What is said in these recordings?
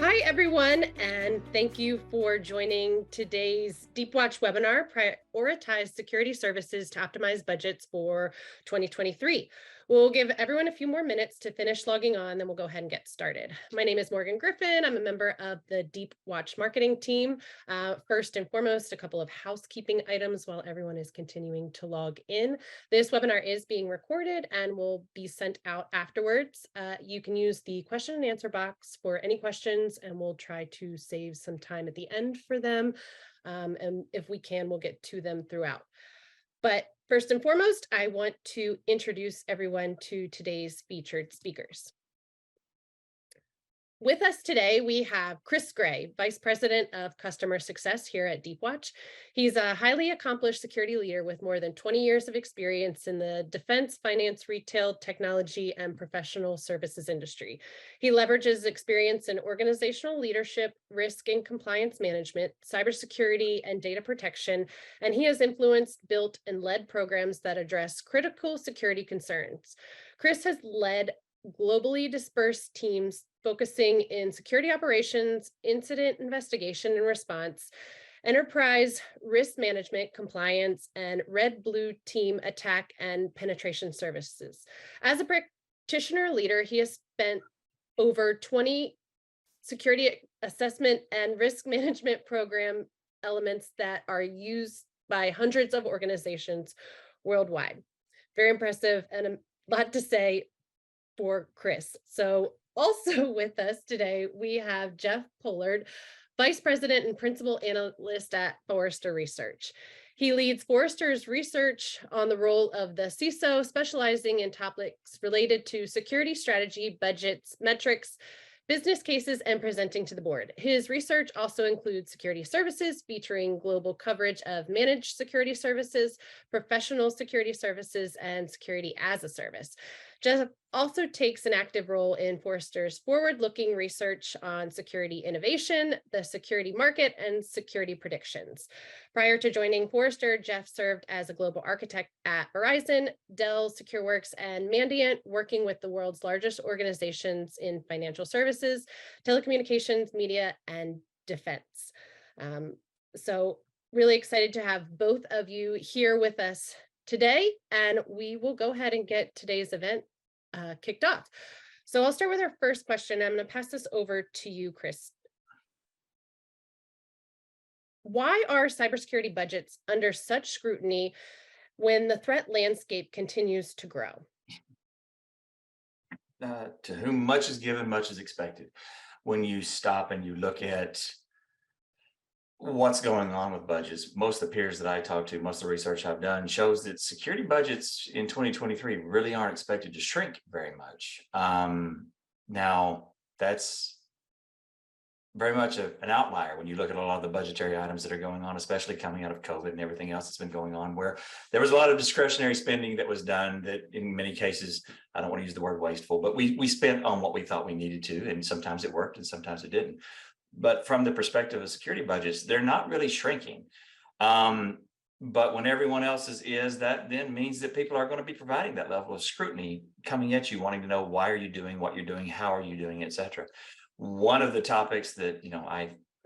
Hi, everyone, and thank you for joining today's Deepwatch webinar, Prioritize Security Services to Optimize Budgets for 2023. We'll give everyone a few more minutes to finish logging on, then we'll go ahead and get started. My name is Morgan Griffin. I'm a member of the Deepwatch marketing team. First and foremost, a couple of housekeeping items while everyone is continuing to log in. This webinar is being recorded and will be sent out afterwards. You can use the question and answer box for any questions, and we'll try to save some time at the end for them. And if we can, we'll get to them throughout. But first and foremost, I want to introduce everyone to today's featured speakers. With us today, we have Chris Gray, Vice President of Customer Success here at Deepwatch. He's a highly accomplished security leader with more than 20 years of experience in the defense, finance, retail, technology, and professional services industry. He leverages experience in organizational leadership, risk and compliance management, cybersecurity, and data protection, and he has influenced, built, and led programs that address critical security concerns. Chris has led globally dispersed teams focusing in security operations, incident investigation and response, enterprise risk management, compliance, and red blue team attack and penetration services. As a practitioner leader, he has spent over 20 security assessment and risk management program elements that are used by hundreds of organizations worldwide. Very impressive and a lot to say for Chris. So also with us today, we have Jeff Pollard, Vice President and Principal Analyst at Forrester Research. He leads Forrester's research on the role of the CISO, specializing in topics related to security strategy, budgets, metrics, business cases, and presenting to the board. His research also includes security services, featuring global coverage of managed security services, professional security services, and security as a service. Jeff also takes an active role in Forrester's forward-looking research on security innovation, the security market, and security predictions. Prior to joining Forrester, Jeff served as a global architect at Verizon, Dell, SecureWorks, and Mandiant, working with the world's largest organizations in financial services, telecommunications, media, and defense. So really excited to have both of you here with us today, and we will go ahead and get today's event kicked off. So I'll start with our first question. I'm going to pass this over to you, Chris. Why are cybersecurity budgets under such scrutiny when the threat landscape continues to grow? To whom much is given, much is expected. When you stop and you look at what's going on with budgets, most of the peers that I talk to, most of the research I've done shows that security budgets in 2023 really aren't expected to shrink very much. Now, that's very much an outlier when you look at a lot of the budgetary items that are going on, especially coming out of COVID and everything else that's been going on, where there was a lot of discretionary spending that was done that in many cases, I don't want to use the word wasteful, but we spent on what we thought we needed to, and sometimes it worked and sometimes it didn't. But from the perspective of security budgets, they're not really shrinking. But when everyone else's is, that then means that people are going to be providing that level of scrutiny coming at you, wanting to know why are you doing what you're doing, how are you doing, et cetera. One of the topics that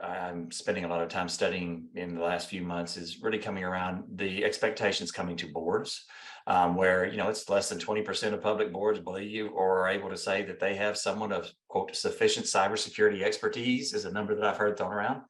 I'm spending a lot of time studying in the last few months is really coming around the expectations coming to boards, where it's less than 20% of public boards believe or are able to say that they have someone of quote sufficient cybersecurity expertise, is a number that I've heard thrown around.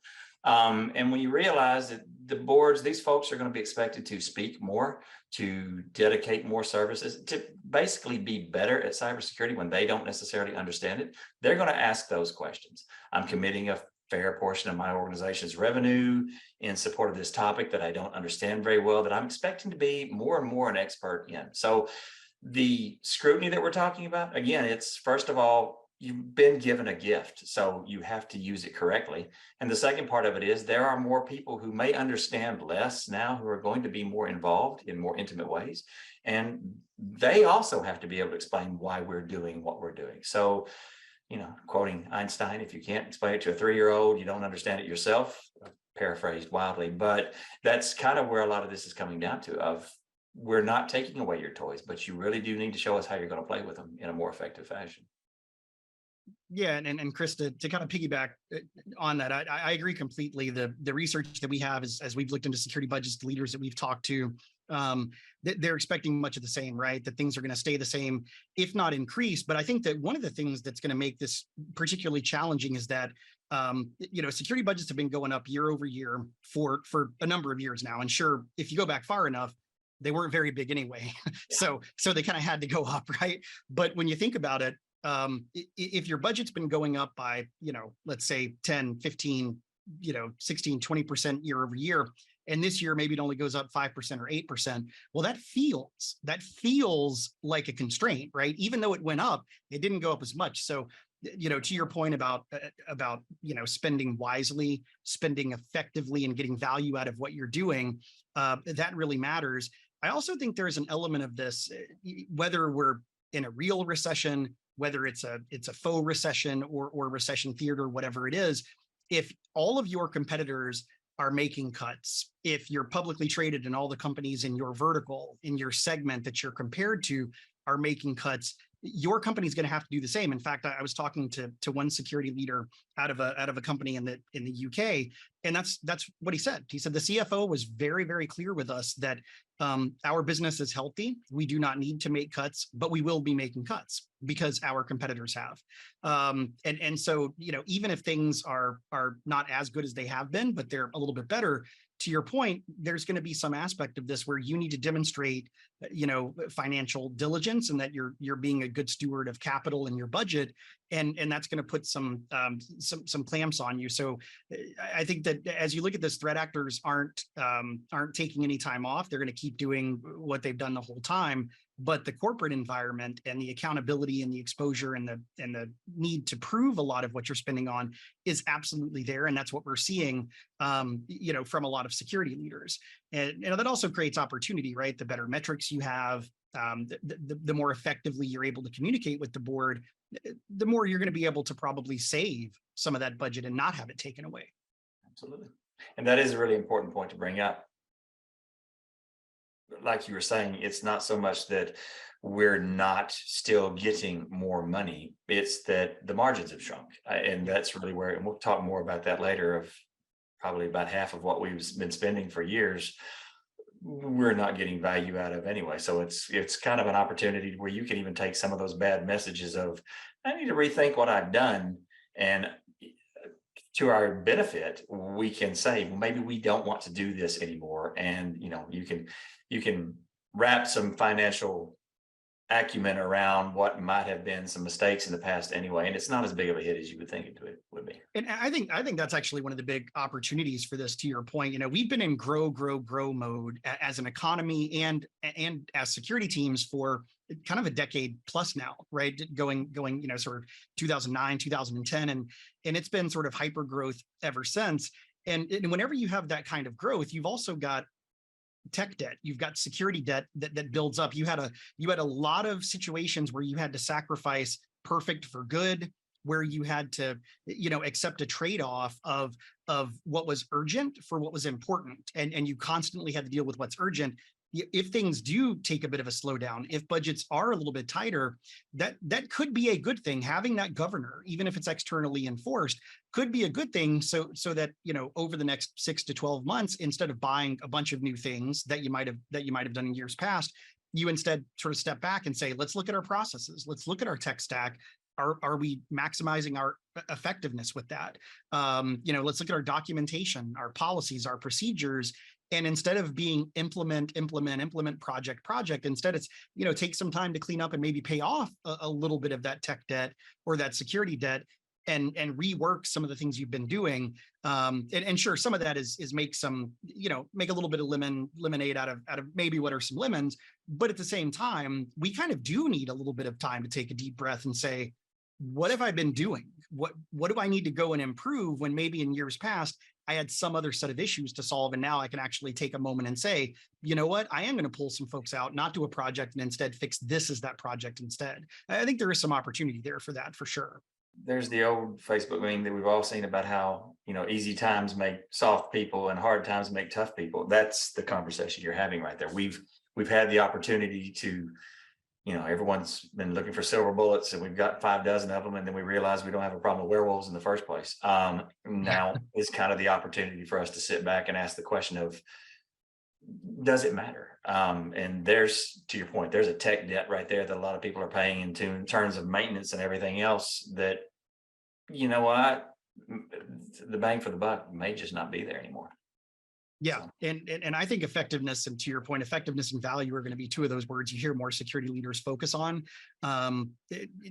And when you realize that the boards, these folks are going to be expected to speak more, to dedicate more services, to basically be better at cybersecurity when they don't necessarily understand it, they're going to ask those questions. I'm committing a fair portion of my organization's revenue in support of this topic that I don't understand very well, that I'm expecting to be more and more an expert in. So the scrutiny that we're talking about, again, it's first of all, you've been given a gift, so you have to use it correctly. And the second part of it is there are more people who may understand less now, who are going to be more involved in more intimate ways. And they also have to be able to explain why we're doing what we're doing. So, quoting Einstein, if you can't explain it to a 3-year-old, you don't understand it yourself, paraphrased wildly. But that's kind of where a lot of this is coming down to, of we're not taking away your toys, but you really do need to show us how you're going to play with them in a more effective fashion. Yeah, and Chris, to kind of piggyback on that, I agree completely. The research that we have is, as we've looked into security budgets, the leaders that we've talked to, they're expecting much of the same, right? That things are going to stay the same, if not increase. But I think that one of the things that's going to make this particularly challenging is that security budgets have been going up year over year for a number of years now. And sure, if you go back far enough, they weren't very big anyway. So they kind of had to go up, right? But when you think about it, if your budget's been going up by, let's say 10, 15, 16, 20% year over year, and this year maybe it only goes up 5% or 8%, well, that feels like a constraint, right? Even though it went up, it didn't go up as much. So, to your point about spending wisely, spending effectively, and getting value out of what you're doing, that really matters. I also think there's an element of this, whether we're in a real recession, whether it's a faux recession or recession theater, whatever it is, if all of your competitors are making cuts, if you're publicly traded and all the companies in your vertical, in your segment that you're compared to are making cuts, your company's going to have to do the same. In fact, I was talking to one security leader out of a company in the UK, and that's what he said. He said the CFO was very, very clear with us that our business is healthy. We do not need to make cuts, but we will be making cuts because our competitors have. And so, even if things are not as good as they have been, but they're a little bit better, to your point, there's going to be some aspect of this where you need to demonstrate, financial diligence, and that you're being a good steward of capital in your budget, and that's going to put some clamps on you. So I think that as you look at this, threat actors aren't taking any time off. They're going to keep doing what they've done the whole time. But the corporate environment and the accountability and the exposure and the need to prove a lot of what you're spending on is absolutely there, and that's what we're seeing, from a lot of security leaders. And that also creates opportunity, right? The better metrics you have, the more effectively you're able to communicate with the board, the more you're going to be able to probably save some of that budget and not have it taken away. Absolutely, and that is a really important point to bring up. Like you were saying, it's not so much that we're not still getting more money, it's that the margins have shrunk. And that's really where, and we'll talk more about that later, of probably about half of what we've been spending for years, we're not getting value out of anyway. So it's kind of an opportunity where you can even take some of those bad messages of, I need to rethink what I've done, and to our benefit, we can say, well, maybe we don't want to do this anymore. And you can wrap some financial acumen around what might have been some mistakes in the past anyway, and it's not as big of a hit as you would think it would be. And I think that's actually one of the big opportunities for this. To your point, we've been in grow mode as an economy and as security teams for kind of a decade plus now, right? Going sort of 2009, 2010, and it's been sort of hyper growth ever since. And whenever you have that kind of growth, you've also got tech debt, you've got security debt that builds up. You had a lot of situations where you had to sacrifice perfect for good, where you had to accept a trade-off of what was urgent for what was important, and you constantly had to deal with what's urgent. If things do take a bit of a slowdown, if budgets are a little bit tighter, that could be a good thing. Having that governor, even if it's externally enforced, could be a good thing. So that over the next 6 to 12 months, instead of buying a bunch of new things that you might have done in years past, you instead sort of step back and say, let's look at our processes, let's look at our tech stack. Are we maximizing our effectiveness with that? Let's look at our documentation, our policies, our procedures. And instead of being implement, project, instead it's, take some time to clean up and maybe pay off a little bit of that tech debt or that security debt, and rework some of the things you've been doing. And sure, some of that is make a little bit of lemonade out of maybe what are some lemons. But at the same time, we kind of do need a little bit of time to take a deep breath and say, what have I been doing? What do I need to go and improve, when maybe in years past I had some other set of issues to solve, and now I can actually take a moment and say, you know what, I am going to pull some folks out, not do a project, and instead fix this as that project instead. I think there is some opportunity there for that, for sure. There's the old Facebook meme that we've all seen about how, easy times make soft people and hard times make tough people. That's the conversation you're having right there. We've had the opportunity to everyone's been looking for silver bullets and we've got 5 dozen of them. And then we realize we don't have a problem with werewolves in the first place. Now is kind of the opportunity for us to sit back and ask the question of, does it matter? And there's, to your point, there's a tech debt right there that a lot of people are paying into in terms of maintenance and everything else that, you know what, the bang for the buck may just not be there anymore. Yeah. And I think effectiveness, and to your point, effectiveness and value are going to be two of those words you hear more security leaders focus on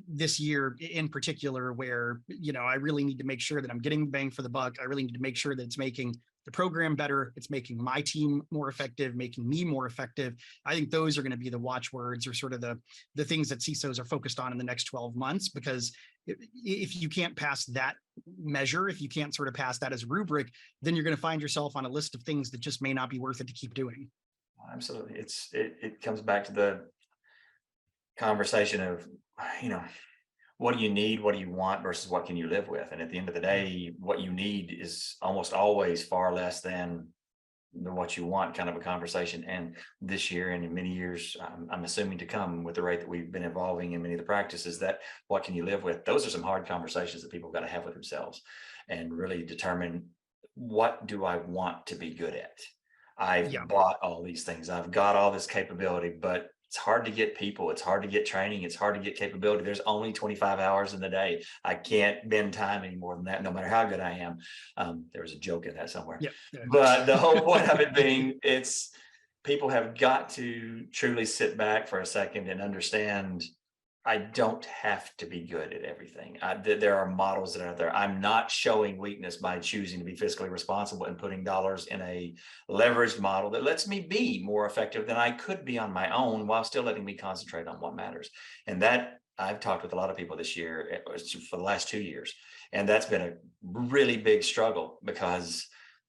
this year in particular, where, I really need to make sure that I'm getting bang for the buck. I really need to make sure that it's making the program better. It's making my team more effective, making me more effective. I think those are going to be the watchwords, or sort of the things that CISOs are focused on in the next 12 months, because if you can't pass that measure, if you can't sort of pass that as a rubric, then you're going to find yourself on a list of things that just may not be worth it to keep doing. Absolutely. It comes back to the conversation of, what do you need? What do you want versus what can you live with? And at the end of the day, what you need is almost always far less than what you want kind of a conversation. And this year and in many years, I'm assuming to come, with the rate that we've been evolving in many of the practices, that what can you live with? Those are some hard conversations that people got to have with themselves and really determine, what do I want to be good at? I've bought all these things. I've got all this capability, but it's hard to get people. It's hard to get training. It's hard to get capability. There's only 25 hours in the day. I can't bend time any more than that, no matter how good I am. There was a joke in that somewhere. Yeah. But the whole point of it being, people have got to truly sit back for a second and understand, I don't have to be good at everything. There are models that are out there. I'm not showing weakness by choosing to be fiscally responsible and putting dollars in a leveraged model that lets me be more effective than I could be on my own, while still letting me concentrate on what matters. And that, I've talked with a lot of people this year, for the last 2 years, and that's been a really big struggle, because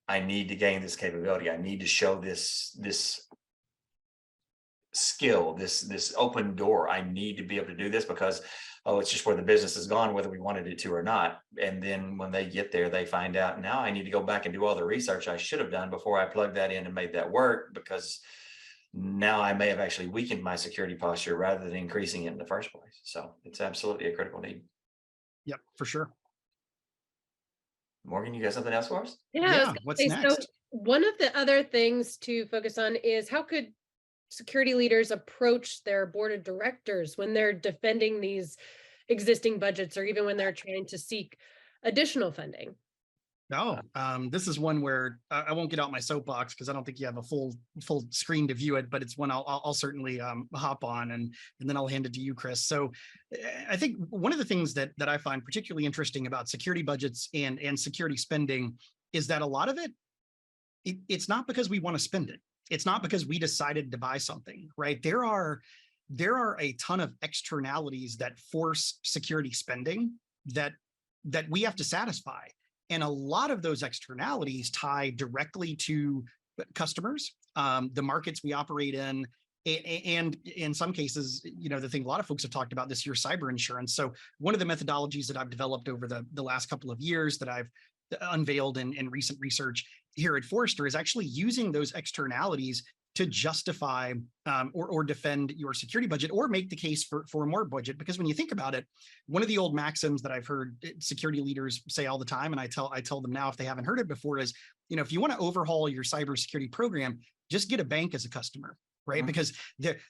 I need to gain this capability. I need to show this skill, this open door. I need to be able to do this because, it's just where the business has gone, whether we wanted it to or not. And then when they get there, they find out, now I need to go back and do all the research I should have done before I plugged that in and made that work, because now I may have actually weakened my security posture rather than increasing it in the first place. So it's absolutely a critical need. Yep, for sure. Morgan, you got something else for us? Yeah, what's next? So one of the other things to focus on is, how could security leaders approach their board of directors when they're defending these existing budgets, or even when they're trying to seek additional funding? This is one where I won't get out my soapbox, because I don't think you have a full screen to view it, but it's one I'll certainly hop on, and then I'll hand it to you, Chris. So I think one of the things that I find particularly interesting about security budgets and security spending is that a lot of it's not because we want to spend it. It's not because we decided to buy something, right? There are a ton of externalities that force security spending that we have to satisfy. And a lot of those externalities tie directly to customers, the markets we operate in, and in some cases, the thing a lot of folks have talked about this year, cyber insurance. So one of the methodologies that I've developed over the last couple of years, that I've unveiled in recent research here at Forrester, is actually using those externalities to justify or defend your security budget, or make the case for more budget. Because when you think about it, one of the old maxims that I've heard security leaders say all the time, and I tell them now if they haven't heard it before, is, if you want to overhaul your cybersecurity program, just get a bank as a customer, right? Mm-hmm. Because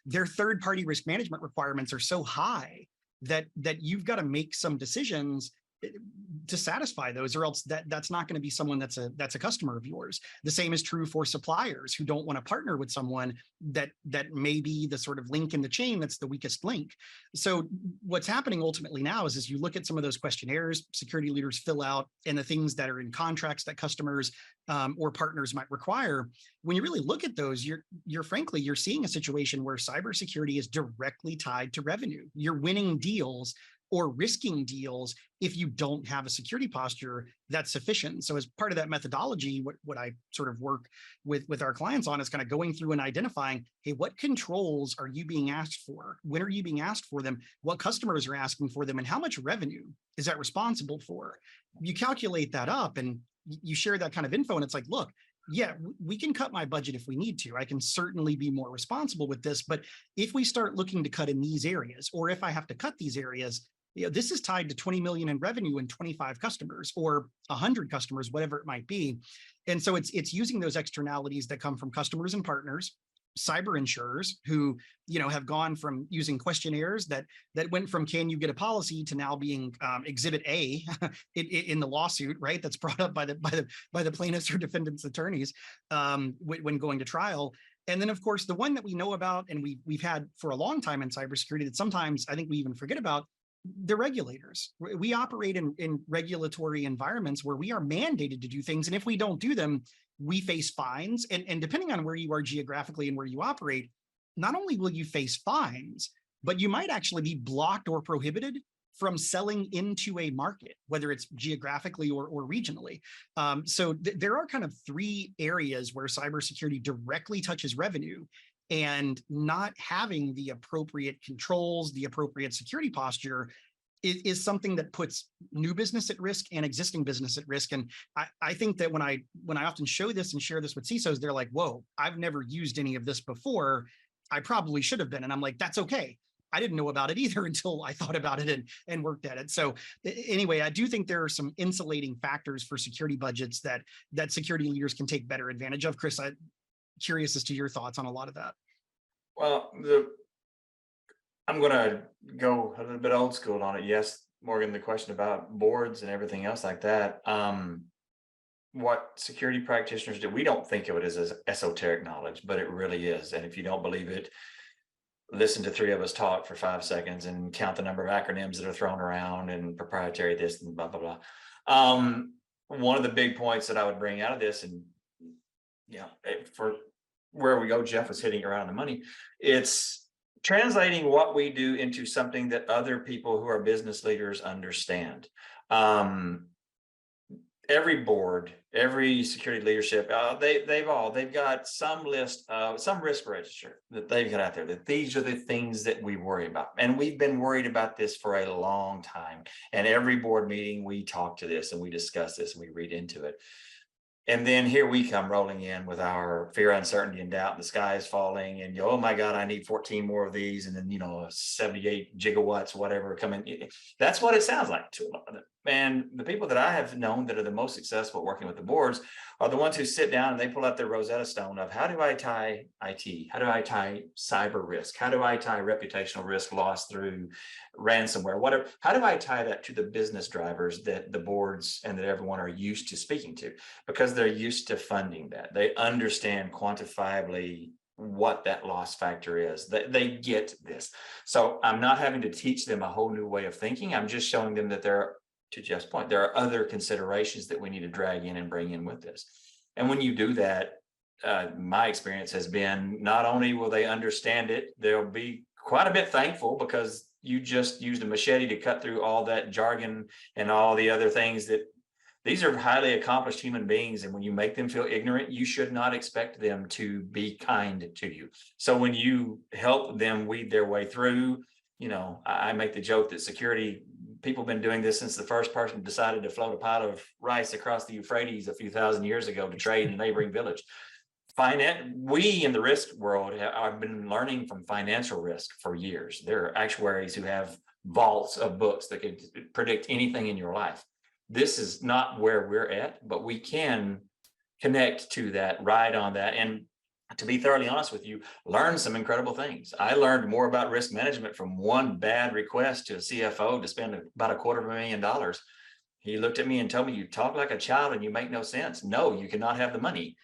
their third-party risk management requirements are so high that you've got to make some decisions to satisfy those, or else that's not going to be someone that's a customer of yours. The same is true for suppliers who don't want to partner with someone that may be the sort of link in the chain that's the weakest link. So what's happening ultimately now is you look at some of those questionnaires security leaders fill out, and the things that are in contracts that customers or partners might require. When you really look at those, you're seeing a situation where cybersecurity is directly tied to revenue. You're winning deals or risking deals if you don't have a security posture that's sufficient. So as part of that methodology, what I sort of work with our clients on is kind of going through and identifying, hey, what controls are you being asked for? When are you being asked for them? What customers are asking for them? And how much revenue is that responsible for? You calculate that up and you share that kind of info, and it's like, look, yeah, we can cut my budget if we need to. I can certainly be more responsible with this. But if we start looking to cut in these areas, or if I have to cut these areas, this is tied to 20 million in revenue and 25 customers or 100 customers, whatever it might be. And so it's using those externalities that come from customers and partners, cyber insurers who, have gone from using questionnaires that went from can you get a policy to now being exhibit A in the lawsuit, right? That's brought up by the plaintiffs or defendants attorneys when going to trial. And then, of course, the one that we know about and we've had for a long time in cybersecurity that sometimes I think we even forget about, the regulators. We operate in regulatory environments where we are mandated to do things. And if we don't do them, we face fines. And depending on where you are geographically and where you operate, not only will you face fines, but you might actually be blocked or prohibited from selling into a market, whether it's geographically or regionally. So there are kind of three areas where cybersecurity directly touches revenue, and not having the appropriate controls, the appropriate security posture is something that puts new business at risk and existing business at risk. And I think that when I often show this and share this with CISOs, they're like, whoa, I've never used any of this before. I probably should have been. And I'm like, that's okay. I didn't know about it either until I thought about it and worked at it. So anyway, I do think there are some insulating factors for security budgets that security leaders can take better advantage of. Chris, I'm curious as to your thoughts on a lot of that. Well, I'm going to go a little bit old school on it. Yes, Morgan, the question about boards and everything else like that. What security practitioners do, we don't think of it as esoteric knowledge, but it really is. And if you don't believe it, listen to three of us talk for 5 seconds and count the number of acronyms that are thrown around and proprietary this and blah, blah, blah. One of the big points that I would bring out of this, and for where we go, Jeff was hitting around the money. It's translating what we do into something that other people who are business leaders understand. Every board, every security leadership, they've got some list, some risk register that they've got out there, that these are the things that we worry about. And we've been worried about this for a long time. And every board meeting, we talk to this and we discuss this and we read into it. And then here we come rolling in with our fear, uncertainty, and doubt. The sky is falling, and oh my God, I need 14 more of these, and then 78 gigawatts, whatever, coming. That's what it sounds like to a lot of them. And the people that I have known that are the most successful working with the boards are the ones who sit down and they pull out their Rosetta Stone of how do I tie IT? How do I tie cyber risk? How do I tie reputational risk loss through ransomware? Whatever. How do I tie that to the business drivers that the boards and that everyone are used to speaking to? Because they're used to funding that. They understand quantifiably what that loss factor is. They get this. So I'm not having to teach them a whole new way of thinking. I'm just showing them that to Jeff's point, there are other considerations that we need to drag in and bring in with this. And when you do that, my experience has been not only will they understand it, they'll be quite a bit thankful because you just used a machete to cut through all that jargon and all the other things that these are highly accomplished human beings. And when you make them feel ignorant, you should not expect them to be kind to you. So when you help them weed their way through, I make the joke that security people have been doing this since the first person decided to float a pot of rice across the Euphrates a few thousand years ago to trade in a neighboring village. We in the risk world have been learning from financial risk for years. There are actuaries who have vaults of books that can predict anything in your life. This is not where we're at, but we can connect to that, ride on that, and to be thoroughly honest with you, learn some incredible things. I learned more about risk management from one bad request to a CFO to spend about $250,000. He looked at me and told me, you talk like a child and you make no sense. No, you cannot have the money.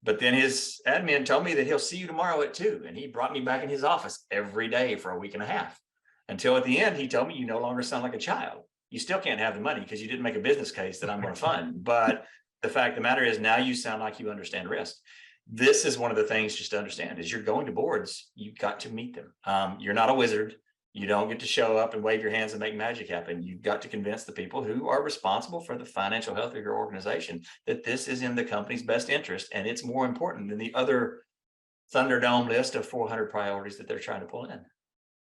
But then his admin told me that he'll see you tomorrow at 2:00. And he brought me back in his office every day for a week and a half. Until at the end, he told me, you no longer sound like a child. You still can't have the money because you didn't make a business case that I'm going to fund. But the fact of the matter is now you sound like you understand risk. This is one of the things just to understand is you're going to boards, you've got to meet them. You're not a wizard. You don't get to show up and wave your hands and make magic happen. You've got to convince the people who are responsible for the financial health of your organization that this is in the company's best interest. And it's more important than the other Thunderdome list of 400 priorities that they're trying to pull in.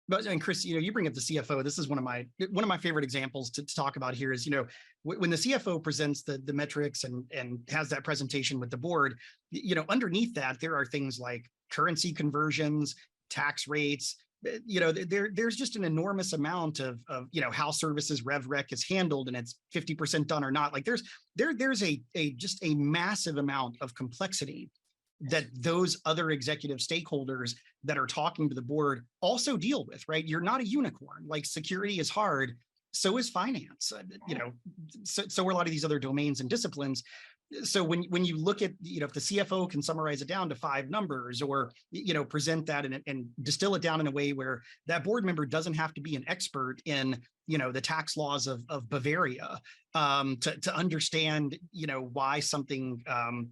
But and Chris, you bring up the CFO. This is one of my favorite examples to talk about here is, when the CFO presents the metrics and has that presentation with the board, underneath that, there are things like currency conversions, tax rates. There's just an enormous amount of how services rev rec is handled, and it's 50% done or not. Like there's just a massive amount of complexity that those other executive stakeholders that are talking to the board also deal with, right? You're not a unicorn. Like security is hard, so is finance. So are a lot of these other domains and disciplines. So when you look at, if the CFO can summarize it down to 5 numbers, or present that and distill it down in a way where that board member doesn't have to be an expert in the tax laws of Bavaria to understand why something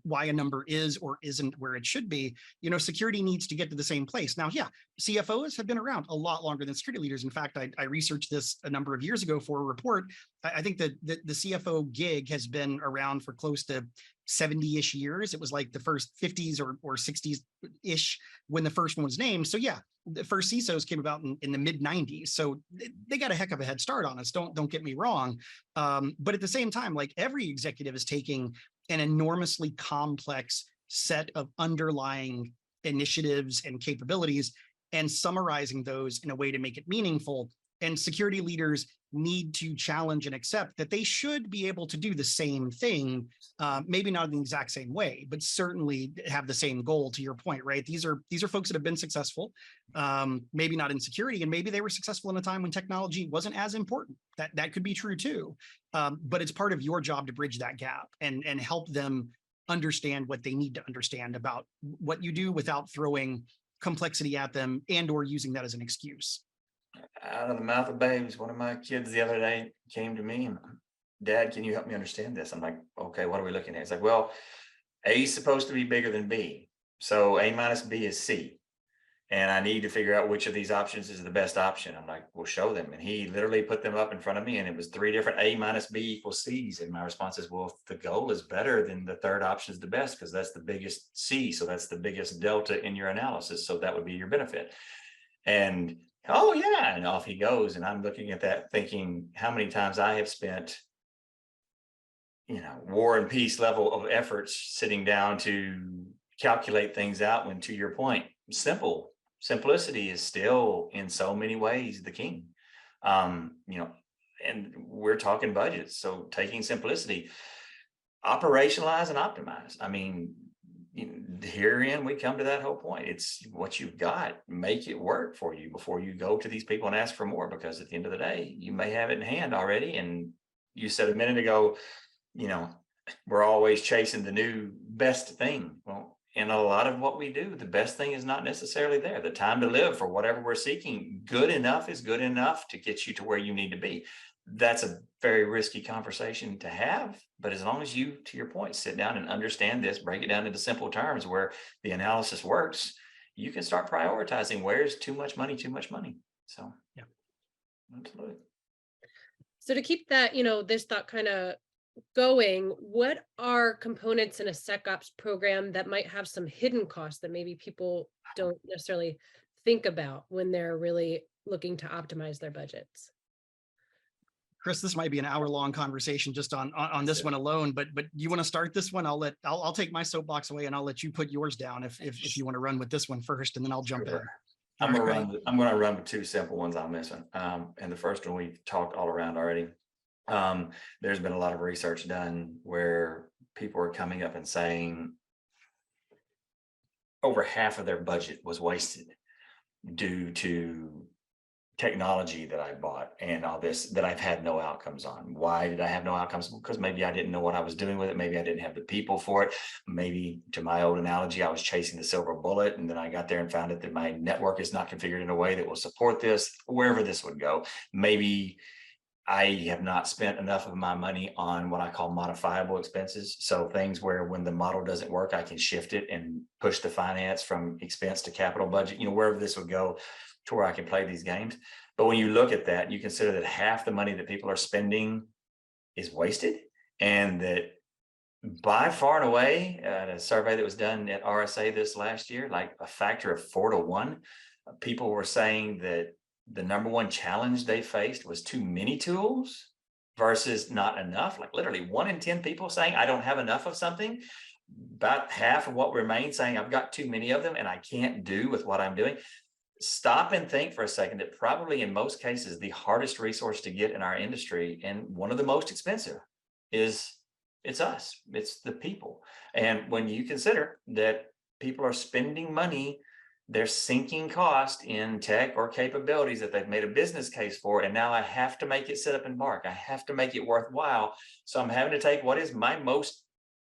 why a number is or isn't where it should be. Security needs to get to the same place. Now, yeah, CFOs have been around a lot longer than security leaders. In fact, I researched this a number of years ago for a report. I think that the CFO gig has been around for close to 70-ish years. It was like the first 50s or 60s-ish when the first one was named. So yeah, the first CISOs came about in the mid 90s. So they got a heck of a head start on us. Don't get me wrong. But at the same time, like every executive is taking an enormously complex set of underlying initiatives and capabilities and summarizing those in a way to make it meaningful. And security leaders need to challenge and accept that they should be able to do the same thing, maybe not in the exact same way, but certainly have the same goal. To your point, right? These are folks that have been successful, maybe not in security, and maybe they were successful in a time when technology wasn't as important. That could be true too. But it's part of your job to bridge that gap and help them understand what they need to understand about what you do without throwing complexity at them and or using that as an excuse. Out of the mouth of babes, one of my kids the other day came to me and, Dad, can you help me understand this? I'm like, okay, what are we looking at? It's like, well, A is supposed to be bigger than B. So A minus B is C. And I need to figure out which of these options is the best option. I'm like, well, show them. And he literally put them up in front of me, and it was 3 different A minus B equals C's. And my response is, well, if the goal is better, then the third option is the best because that's the biggest C. So that's the biggest delta in your analysis. So that would be your benefit. And oh yeah, and off he goes. And I'm looking at that thinking how many times I have spent, war and peace level of efforts sitting down to calculate things out when, to your point, simplicity is still in so many ways the king. And we're talking budgets. So taking simplicity, operationalize and optimize. I mean, herein we come to that whole point. It's what you've got, make it work for you before you go to these people and ask for more, because at the end of the day, you may have it in hand already. And you said a minute ago, we're always chasing the new best thing. Well, in a lot of what we do, the best thing is not necessarily there. The time to live for whatever we're seeking, good enough is good enough to get you to where you need to be. That's a very risky conversation to have. But as long as you, to your point, sit down and understand this, break it down into simple terms where the analysis works, you can start prioritizing where's too much money. So, yeah, absolutely. So to keep that, this thought kind of going, what are components in a SecOps program that might have some hidden costs that maybe people don't necessarily think about when they're really looking to optimize their budgets? Chris, this might be an hour-long conversation just on this one alone, but you want to start this one? I'll take my soapbox away and I'll let you put yours down if you want to run with this one first, and then I'll jump in. I'm going to run with 2 simple ones I'm missing. And the first one we've talked all around already. There's been a lot of research done where people are coming up and saying over half of their budget was wasted due to technology that I bought and all this that I've had no outcomes on. Why did I have no outcomes? Because maybe I didn't know what I was doing with it. Maybe I didn't have the people for it. Maybe, to my old analogy, I was chasing the silver bullet, and then I got there and found out that my network is not configured in a way that will support this, wherever this would go. Maybe I have not spent enough of my money on what I call modifiable expenses. So things where when the model doesn't work, I can shift it and push the finance from expense to capital budget, wherever this would go, to where I can play these games. But when you look at that, you consider that half the money that people are spending is wasted, and that by far and away, a survey that was done at RSA this last year, like a factor of 4 to 1, people were saying that the number one challenge they faced was too many tools versus not enough. Like literally 1 in 10 people saying, I don't have enough of something. About half of what remains saying, I've got too many of them and I can't do with what I'm doing. Stop and think for a second that probably in most cases, the hardest resource to get in our industry and one of the most expensive is it's us, it's the people. And when you consider that people are spending money, they're sinking cost in tech or capabilities that they've made a business case for, and now I have to make it sit up and bark. I have to make it worthwhile. So I'm having to take what is my most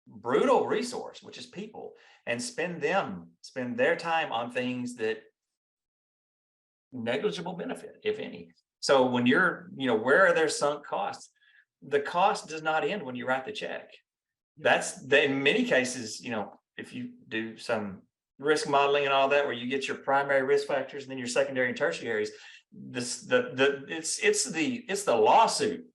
brutal resource, which is people, and spend their time on things that negligible benefit, if any. So when you're, where are their sunk costs? The cost does not end when you write the check. In many cases, if you do some risk modeling and all that, where you get your primary risk factors and then your secondary and tertiaries, it's the lawsuit.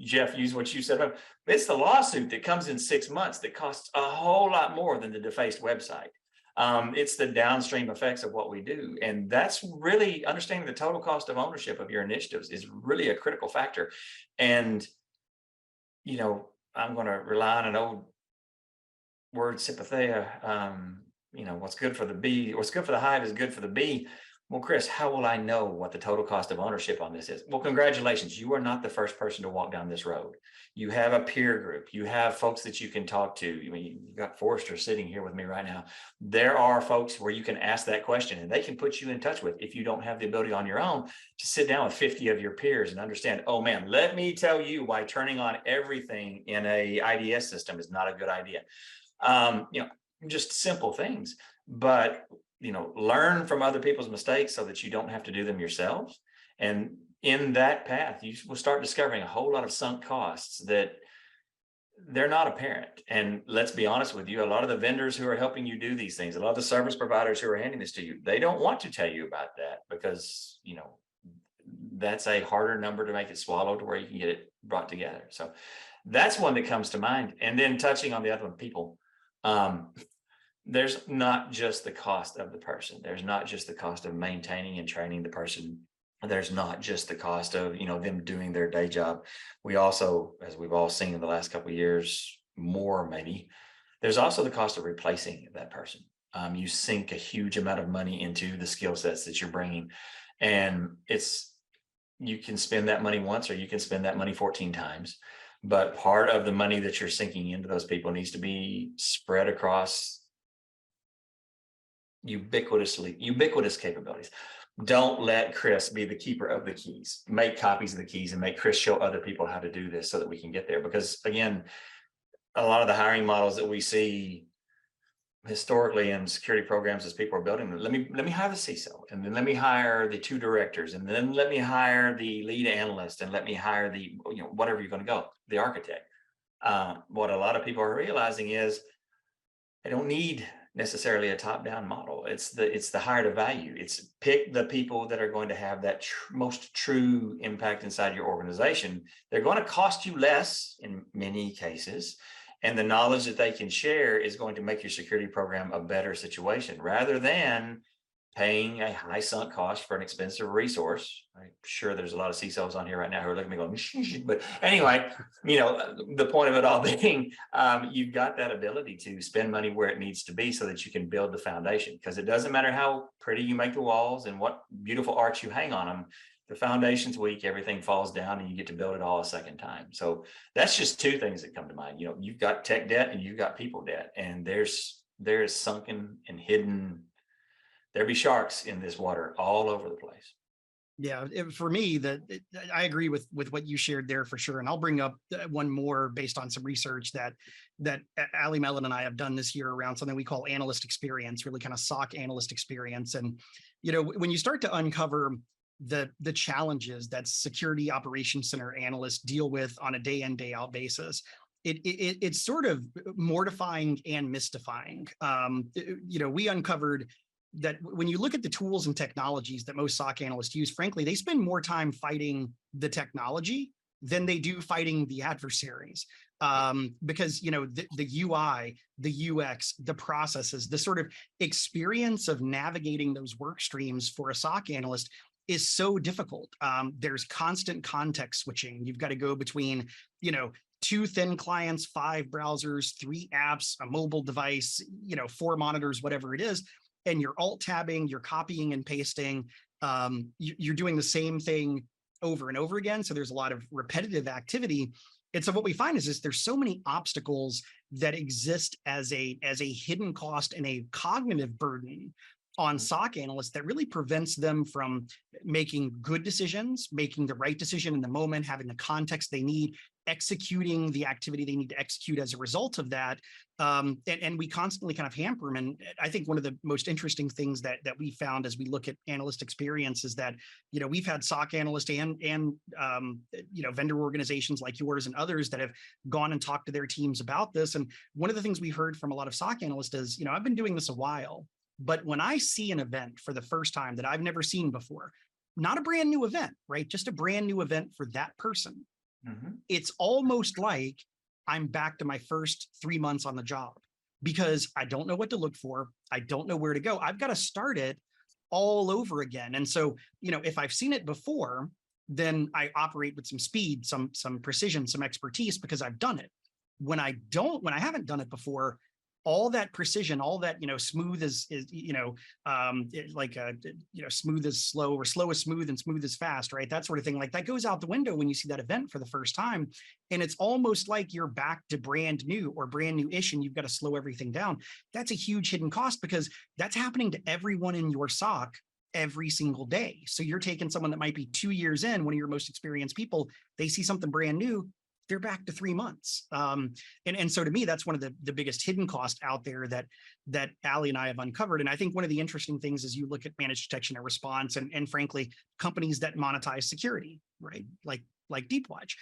Jeff, use what you said. It's the lawsuit that comes in 6 months that costs a whole lot more than the defaced website. It's the downstream effects of what we do. And that's really understanding the total cost of ownership of your initiatives is really a critical factor. And, I'm going to rely on an old word, sympatheia. What's good for the bee, what's good for the hive is good for the bee. Well, Chris, how will I know what the total cost of ownership on this is? Well, congratulations. You are not the first person to walk down this road. You have a peer group. You have folks that you can talk to. You've got Forrester sitting here with me right now. There are folks where you can ask that question and they can put you in touch with, if you don't have the ability on your own, to sit down with 50 of your peers and understand, oh man, let me tell you why turning on everything in a IDS system is not a good idea. Just simple things, but learn from other people's mistakes so that you don't have to do them yourselves. And in that path, you will start discovering a whole lot of sunk costs that they're not apparent. And let's be honest with you, a lot of the vendors who are helping you do these things, a lot of the service providers who are handing this to you, they don't want to tell you about that because, that's a harder number to make it swallow to where you can get it brought together. So that's one that comes to mind. And then touching on the other one, people, there's not just the cost of the person. There's not just the cost of maintaining and training the person. There's not just the cost of, them doing their day job. We also, as we've all seen in the last couple of years, more maybe, there's also the cost of replacing that person. You sink a huge amount of money into the skill sets that you're bringing. And you can spend that money once or you can spend that money 14 times. But part of the money that you're sinking into those people needs to be spread across ubiquitous capabilities. Don't let Chris be the keeper of the keys. Make copies of the keys and make Chris show other people how to do this so that we can get there. Because again, a lot of the hiring models that we see historically in security programs as people are building, let me hire the CISO, and then let me hire the 2 directors, and then let me hire the lead analyst, and let me hire the, whatever you're going to go, the architect. What a lot of people are realizing is they don't need necessarily a top-down model. It's the hire to value. It's pick the people that are going to have that most true impact inside your organization. They're going to cost you less in many cases, and the knowledge that they can share is going to make your security program a better situation rather than paying a high sunk cost for an expensive resource. I'm sure there's a lot of CISOs on here right now who are looking at me going, but anyway, the point of it all being, you've got that ability to spend money where it needs to be so that you can build the foundation, because it doesn't matter how pretty you make the walls and what beautiful arch you hang on them. The foundation's weak, everything falls down, and you get to build it all a second time. So that's just 2 things that come to mind. You've got tech debt and you've got people debt, and there is sunken and hidden. There be sharks in this water all over the place. Yeah, for me, I agree with what you shared there for sure. And I'll bring up one more based on some research that Ali Mellon and I have done this year around something we call analyst experience, really kind of SOC analyst experience. And, when you start to uncover the challenges that security operations center analysts deal with on a day in, day out basis, it's sort of mortifying and mystifying. We uncovered that when you look at the tools and technologies that most SOC analysts use, frankly, they spend more time fighting the technology than they do fighting the adversaries. Because, the UI, the UX, the processes, the sort of experience of navigating those work streams for a SOC analyst is so difficult. There's constant context switching. You've got to go between, 2 thin clients, 5 browsers, 3 apps, a mobile device, 4 monitors, whatever it is. And you're alt tabbing, you're copying and pasting. You're doing the same thing over and over again. So there's a lot of repetitive activity. And so what we find is there's so many obstacles that exist as a hidden cost and a cognitive burden on SOC analysts that really prevents them from making good decisions, making the right decision in the moment, having the context they need, executing the activity they need to execute as a result of that. And we constantly kind of hamper them. And I think one of the most interesting things that we found as we look at analyst experience is that, we've had SOC analysts and vendor organizations like yours and others that have gone and talked to their teams about this. And one of the things we heard from a lot of SOC analysts is, I've been doing this a while, but when I see an event for the first time that I've never seen before, not a brand new event, right? Just a brand new event for that person. It's almost like I'm back to my first 3 months on the job because I don't know what to look for. I don't know where to go. I've got to start it all over again. And so, if I've seen it before, then I operate with some speed, some precision, some expertise because I've done it. When I haven't done it before, all that precision, all that, smooth is smooth is slow, or slow is smooth and smooth is fast, right? That sort of thing. Like that goes out the window when you see that event for the first time. And it's almost like you're back to brand new or brand new-ish and you've got to slow everything down. That's a huge hidden cost because that's happening to everyone in your SOC every single day. So you're taking someone that might be 2 years in, one of your most experienced people, they see something brand new, they're back to 3 months. And so to me, that's one of the biggest hidden costs out there that Ali and I have uncovered. And I think one of the interesting things is you look at managed detection and response and frankly, companies that monetize security, right? Like Deepwatch.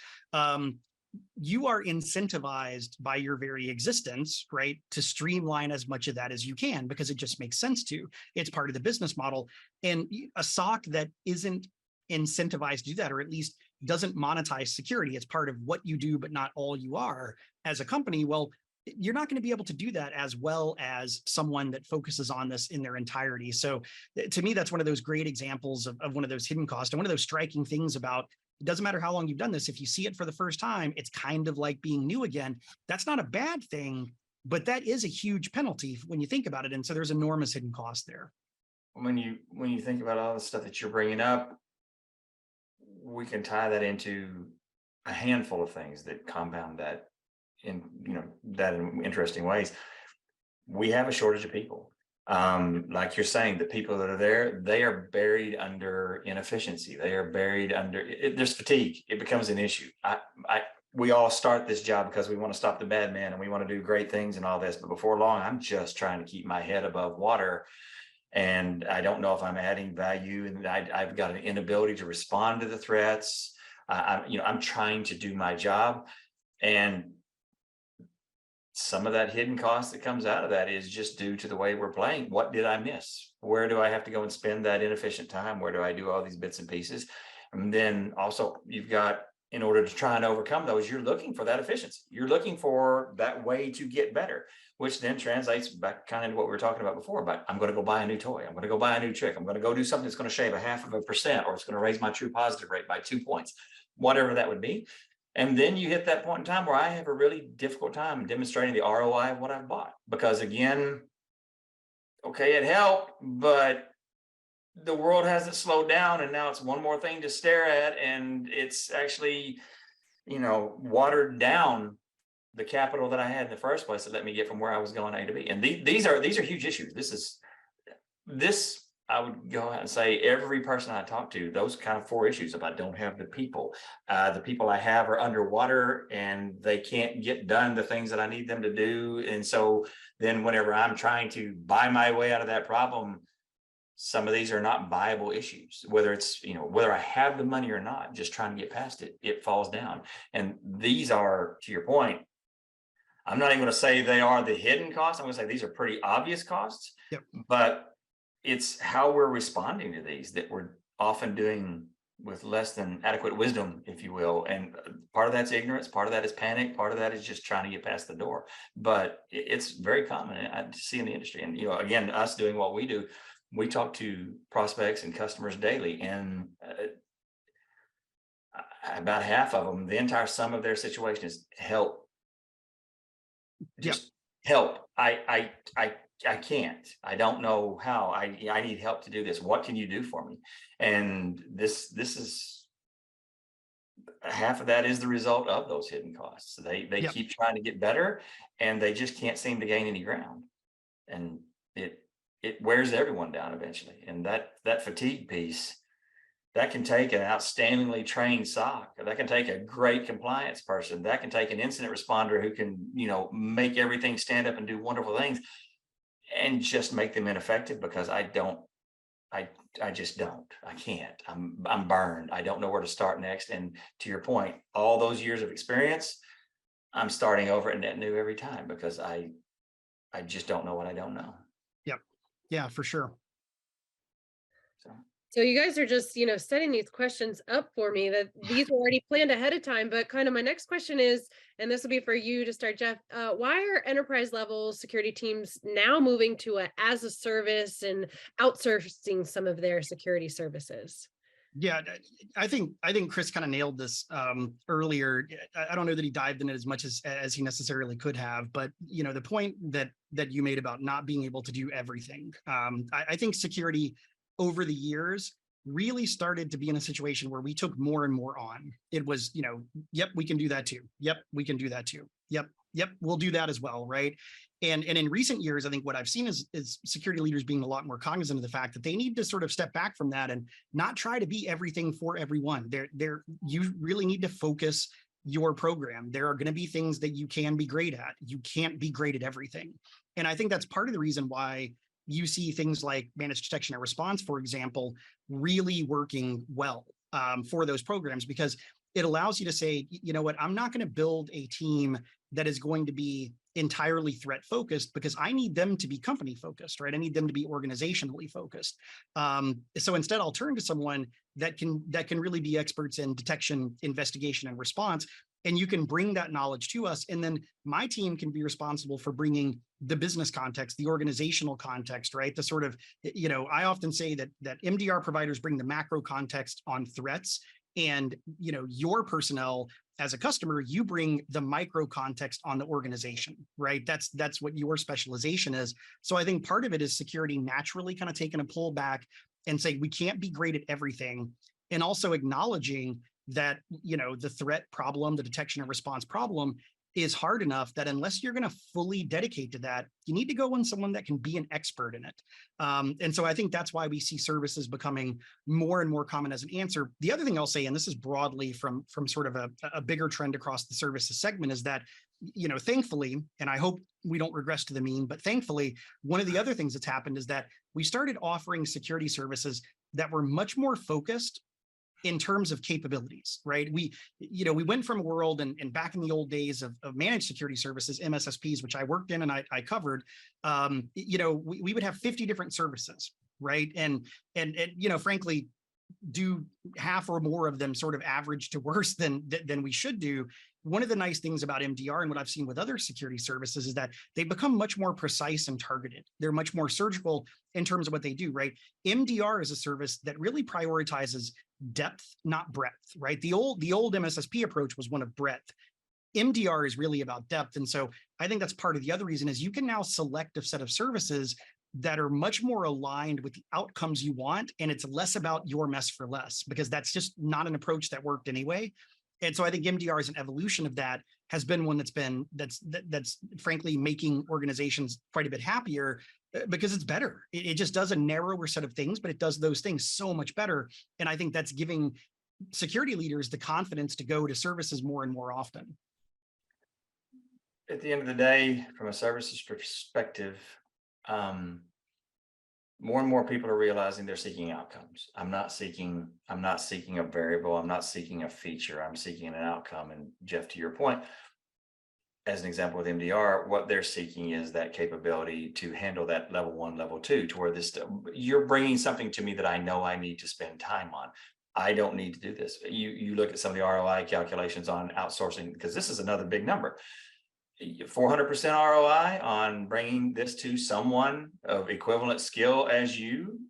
You are incentivized by your very existence, right, to streamline as much of that as you can because it just makes sense to. It's part of the business model. And a SOC that isn't incentivized to do that, or at least doesn't monetize security, it's part of what you do, but not all you are as a company. Well, you're not going to be able to do that as well as someone that focuses on this in their entirety. So to me, that's one of those great examples of one of those hidden costs. And one of those striking things about it doesn't matter how long you've done this. If you see it for the first time, it's kind of like being new again. That's not a bad thing, but that is a huge penalty when you think about it. And so there's enormous hidden cost there. When you think about all the stuff that you're bringing up, we can tie that into a handful of things that compound that in interesting ways. We have a shortage of people. Like you're saying, the people that are there, they are buried under inefficiency. They are buried under there's fatigue. It becomes an issue. We all start this job because we want to stop the bad man and we want to do great things and all this. But before long, I'm just trying to keep my head above water. And I don't know if I'm adding value, and I've got an inability to respond to the threats. I'm trying to do my job, and some of that hidden cost that comes out of that is just due to the way we're playing. What did I miss? Where do I have to go and spend that inefficient time? Where do I do all these bits and pieces? And then also you've got, in order to try and overcome those, you're looking for that efficiency. You're looking for that way to get better, which then translates back kind of to what we were talking about before, but I'm going to go buy a new toy. I'm going to go buy a new trick. I'm going to go do something that's going to shave 0.5%, or it's going to raise my true positive rate by 2 points, whatever that would be. And then you hit that point in time where I have a really difficult time demonstrating the ROI of what I've bought, because again, okay, it helped, but the world hasn't slowed down, and now it's one more thing to stare at, and it's actually, watered down the capital that I had in the first place that let me get from where I was going A to B. And these are huge issues. This I would go out and say every person I talk to, those kind of 4 issues. If I don't have the people I have are underwater and they can't get done the things that I need them to do. And so then whenever I'm trying to buy my way out of that problem, some of these are not viable issues, whether it's, whether I have the money or not, just trying to get past it, it falls down. And these are, to your point, I'm not even going to say they are the hidden costs. I'm going to say these are pretty obvious costs, Yep. But it's how we're responding to these that we're often doing with less than adequate wisdom, if you will. And part of that's ignorance, part of that is panic, part of that is just trying to get past the door. But it's very common I see in the industry. And, again, us doing what we do, we talk to prospects and customers daily, and about half of them, the entire sum of their situation is help. Just help. I can't. I don't know how. I need help to do this. What can you do for me? And this is half of that is the result of those hidden costs. They keep trying to get better, and they just can't seem to gain any ground. And it wears everyone down eventually. And that fatigue piece, that can take an outstandingly trained SOC, that can take a great compliance person, that can take an incident responder who can, make everything stand up and do wonderful things, and just make them ineffective, because I just don't. I can't. I'm burned. I don't know where to start next. And to your point, all those years of experience, I'm starting over at net new every time, because I just don't know what I don't know. Yep. Yeah, for sure. So you guys are just, setting these questions up for me, that these were already planned ahead of time. But kind of my next question is, and this will be for you to start, Jeff, why are enterprise level security teams now moving to a as a service and outsourcing some of their security services? Yeah, I think Chris kind of nailed this earlier. I don't know that he dived in it as much as he necessarily could have, but the point that you made about not being able to do everything, I think security over the years really started to be in a situation where we took more and more on. It was, yep, we can do that too. Yep, we can do that too. Yep, we'll do that as well, right? And in recent years, I think what I've seen is security leaders being a lot more cognizant of the fact that they need to sort of step back from that and not try to be everything for everyone. You really need to focus your program. There are going to be things that you can be great at. You can't be great at everything. And I think that's part of the reason why you see things like managed detection and response, for example, really working well for those programs, because it allows you to say, you know what, I'm not going to build a team that is going to be entirely threat focused, because I need them to be company focused, right? I need them to be organizationally focused. So instead, I'll turn to someone that can really be experts in detection, investigation, and response. And you can bring that knowledge to us. And then my team can be responsible for bringing the business context, the organizational context, right? The sort of, I often say that MDR providers bring the macro context on threats, and, your personnel as a customer, you bring the micro context on the organization, right? That's what your specialization is. So I think part of it is security naturally kind of taking a pull back and say, we can't be great at everything. And also acknowledging that, the threat problem, the detection and response problem is hard enough that unless you're going to fully dedicate to that, you need to go on someone that can be an expert in it. And so I think that's why we see services becoming more and more common as an answer. The other thing I'll say, and this is broadly from sort of a bigger trend across the services segment, is that, thankfully, and I hope we don't regress to the mean, but thankfully, one of the other things that's happened is that we started offering security services that were much more focused in terms of capabilities, right? We went from a world, and back in the old days of managed security services, MSSPs, which I worked in and I covered, we would have 50 different services, right? And frankly, do half or more of them sort of average to worse than we should do. One of the nice things about MDR and what I've seen with other security services is that they become much more precise and targeted. They're much more surgical in terms of what they do, right? MDR is a service that really prioritizes depth, not breadth, right? The old MSSP approach was one of breadth. MDR is really about depth. And so I think that's part of the other reason is you can now select a set of services that are much more aligned with the outcomes you want. And it's less about your mess for less, because that's just not an approach that worked anyway. And so I think MDR as an evolution of that has been one that's frankly making organizations quite a bit happier, because it's better. It just does a narrower set of things, but it does those things so much better. And I think that's giving security leaders the confidence to go to services more and more often. At the end of the day, from a services perspective, more and more people are realizing they're seeking outcomes. I'm not seeking a variable. I'm not seeking a feature. I'm seeking an outcome. And Jeff, to your point, as an example with MDR, what they're seeking is that capability to handle that level 1, level 2, to where you're bringing something to me that I know I need to spend time on. I don't need to do this. You look at some of the ROI calculations on outsourcing, because this is another big number. 400% ROI on bringing this to someone of equivalent skill as you,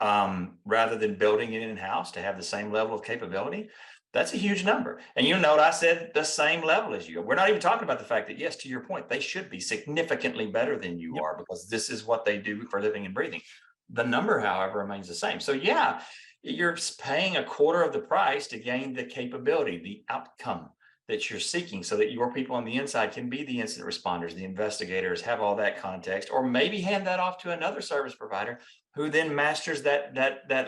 rather than building it in-house to have the same level of capability. That's a huge number. And you note I said the same level as you. We're not even talking about the fact that, yes, to your point, they should be significantly better than you are, because this is what they do for living and breathing. The number, however, remains the same. So yeah, you're paying a quarter of the price to gain the capability, the outcome that you're seeking, so that your people on the inside can be the incident responders, the investigators, have all that context, or maybe hand that off to another service provider who then masters that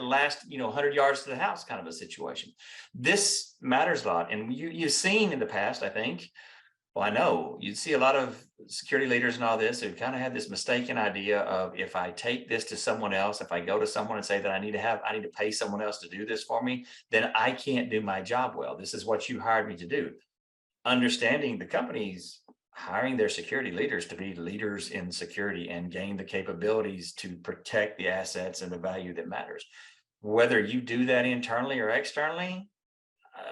last 100 yards to the house kind of a situation. This matters a lot, and you've seen in the past, I think. Well, I know you'd see a lot of security leaders and all this who kind of had this mistaken idea of, if I take this to someone else, if I go to someone and say that I need to pay someone else to do this for me, then I can't do my job well. This is what you hired me to do. Understanding the companies hiring their security leaders to be leaders in security and gain the capabilities to protect the assets and the value that matters. Whether you do that internally or externally,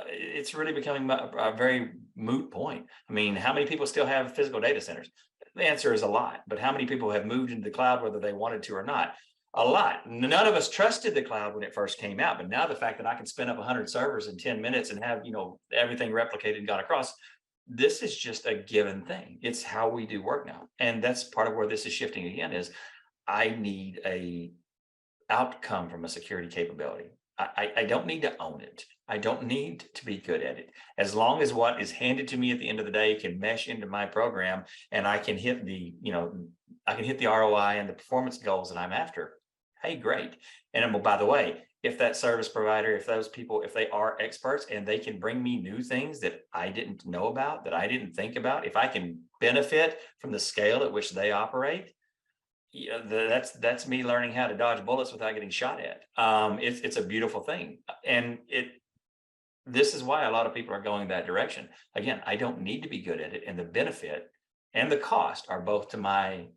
it's really becoming a very moot point. I mean, how many people still have physical data centers? The answer is a lot. But how many people have moved into the cloud, whether they wanted to or not? A lot. None of us trusted the cloud when it first came out. But now the fact that I can spin up 100 servers in 10 minutes and have everything replicated and gone across, this is just a given thing. It's how we do work now. And that's part of where this is shifting again, is I need a outcome from a security capability. I don't need to own it. I don't need to be good at it. As long as what is handed to me at the end of the day can mesh into my program, and I can hit the ROI and the performance goals that I'm after. Hey, great. And by the way, if that service provider, if those people, if they are experts and they can bring me new things that I didn't know about, that I didn't think about, if I can benefit from the scale at which they operate, that's me learning how to dodge bullets without getting shot at. It's a beautiful thing. And this is why a lot of people are going that direction. Again, I don't need to be good at it, and the benefit and the cost are both to my,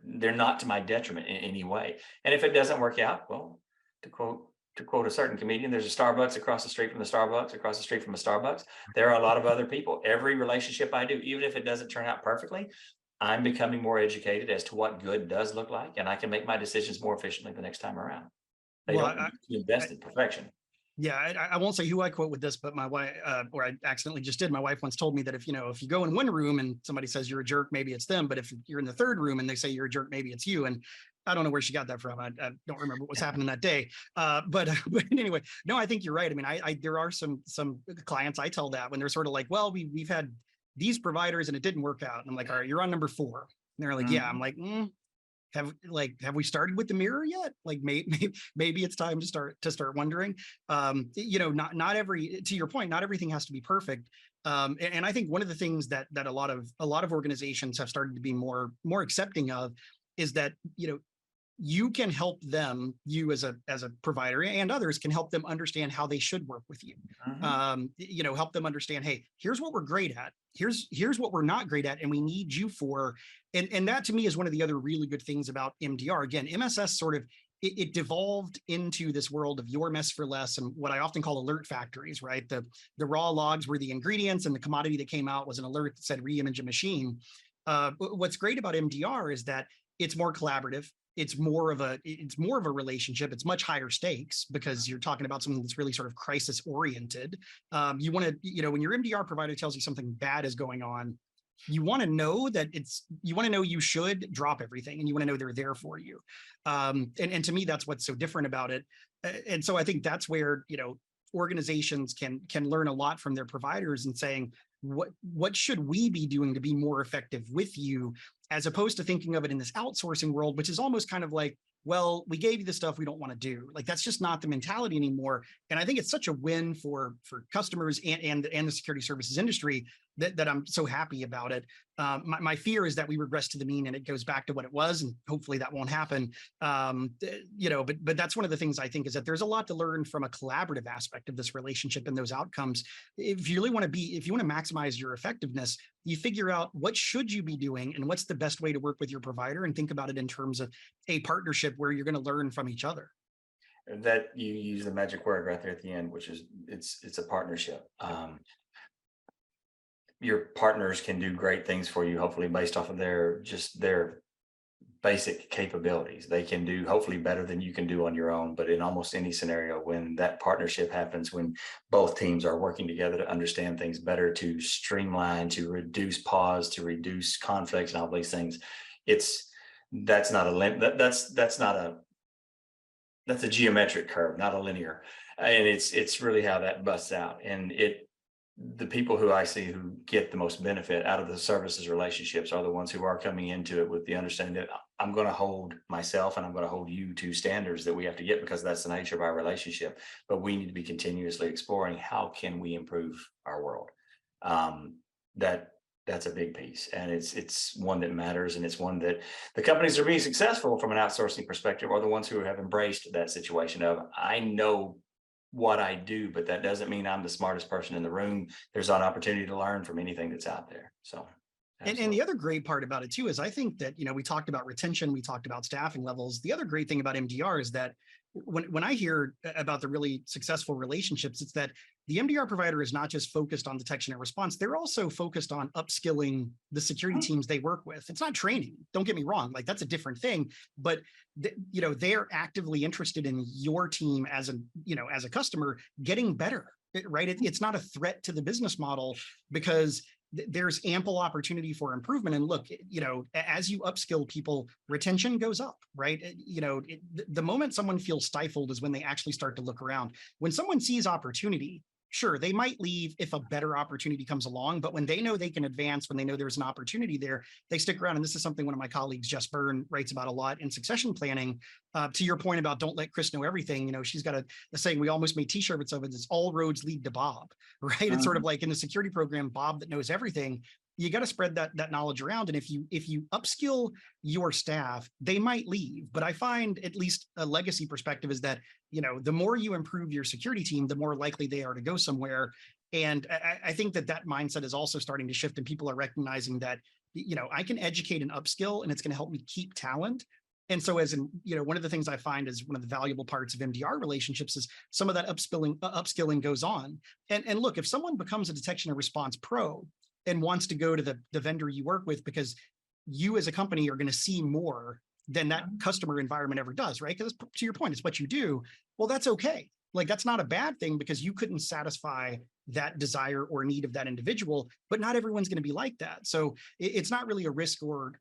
they're not to my detriment in any way. And if it doesn't work out, well, to quote a certain comedian, there's a Starbucks across the street from the Starbucks, across the street from a Starbucks. There are a lot of other people. Every relationship I do, even if it doesn't turn out perfectly, I'm becoming more educated as to what good does look like, and I can make my decisions more efficiently the next time around. They don't invest in perfection. Yeah, I won't say who I quote with this, but my wife, or I accidentally just did. My wife once told me that if you go in one room and somebody says you're a jerk, maybe it's them. But if you're in the third room and they say you're a jerk, maybe it's you. And I don't know where she got that from. I don't remember what was happening that day. But anyway, no, I think you're right. I mean, there are some clients I tell that when they're sort of like, well, we've had these providers and it didn't work out. And I'm like, all right, you're on number 4. And they're like, yeah. I'm like, have we started with the mirror yet? Like maybe it's time to start wondering. Not every, to your point, not everything has to be perfect. And I think one of the things that a lot of organizations have started to be more accepting of is that, you can help them, you as a provider, and others can help them understand how they should work with you. Help them understand, hey, here's what we're great at. Here's what we're not great at, and we need you for. And that to me is one of the other really good things about MDR. Again, MSS sort of it devolved into this world of your mess for less, and what I often call alert factories, right? The raw logs were the ingredients, and the commodity that came out was an alert that said reimage a machine. What's great about MDR is that it's more collaborative. It's more of a relationship. It's much higher stakes because you're talking about something that's really sort of crisis oriented. You want to, when your MDR provider tells you something bad is going on, you want to know you should drop everything, and you want to know they're there for you. And to me, that's what's so different about it. And so I think that's where, organizations can learn a lot from their providers and saying, what should we be doing to be more effective with you, as opposed to thinking of it in this outsourcing world, which is almost kind of like, well, we gave you the stuff we don't want to do. Like, that's just not the mentality anymore. And I think it's such a win for customers and the security services industry that I'm so happy about it. My fear is that we regress to the mean and it goes back to what it was, and hopefully that won't happen. But that's one of the things I think is that there's a lot to learn from a collaborative aspect of this relationship and those outcomes. If you want to maximize your effectiveness, you figure out what should you be doing and what's the best way to work with your provider, and think about it in terms of a partnership where you're going to learn from each other. That you use the magic word right there at the end, which is it's a partnership. your partners can do great things for you, hopefully based off of their basic capabilities. They can do hopefully better than you can do on your own. But in almost any scenario, when that partnership happens, when both teams are working together to understand things better, to streamline, to reduce pause, to reduce conflicts and all these things, that's a geometric curve, not a linear. And it's really how that busts out. And the people who I see who get the most benefit out of the services relationships are the ones who are coming into it with the understanding that I'm going to hold myself and I'm going to hold you to standards that we have to get, because that's the nature of our relationship. But we need to be continuously exploring how can we improve our world. That's a big piece, and it's one that matters, and it's one that the companies that are being successful from an outsourcing perspective are the ones who have embraced that situation of, I know what I do, but that doesn't mean I'm the smartest person in the room. There's an opportunity to learn from anything that's out there. So, and the other great part about it too is I think that, we talked about retention, we talked about staffing levels. The other great thing about MDR is that when I hear about the really successful relationships, it's that the MDR provider is not just focused on detection and response. They're also focused on upskilling the security teams they work with. It's not training. Don't get me wrong. Like, that's a different thing, but they're actively interested in your team as a customer getting better, right? It's not a threat to the business model, because there's ample opportunity for improvement. And look, as you upskill people, retention goes up, right? The moment someone feels stifled is when they actually start to look around. When someone sees opportunity, sure, they might leave if a better opportunity comes along, but when they know they can advance, when they know there's an opportunity there, they stick around. And this is something one of my colleagues, Jess Byrne, writes about a lot in succession planning. To your point about don't let Chris know everything, she's got a saying we almost made t-shirts of it. It's all roads lead to Bob, right? It's sort of like in the security program, Bob that knows everything. You got to spread that knowledge around. And if you upskill your staff, they might leave. But I find, at least a legacy perspective, is that, the more you improve your security team, the more likely they are to go somewhere. And I think that mindset is also starting to shift, and people are recognizing that, I can educate and upskill, and it's going to help me keep talent. And so one of the things I find is one of the valuable parts of MDR relationships is some of that upskilling goes on. And look, if someone becomes a detection and response pro and wants to go to the vendor you work with because you as a company are going to see more than that customer environment ever does, right? Because to your point, it's what you do. Well, that's okay. Like, that's not a bad thing, because you couldn't satisfy that desire or need of that individual, but not everyone's going to be like that. So it's not really a risk or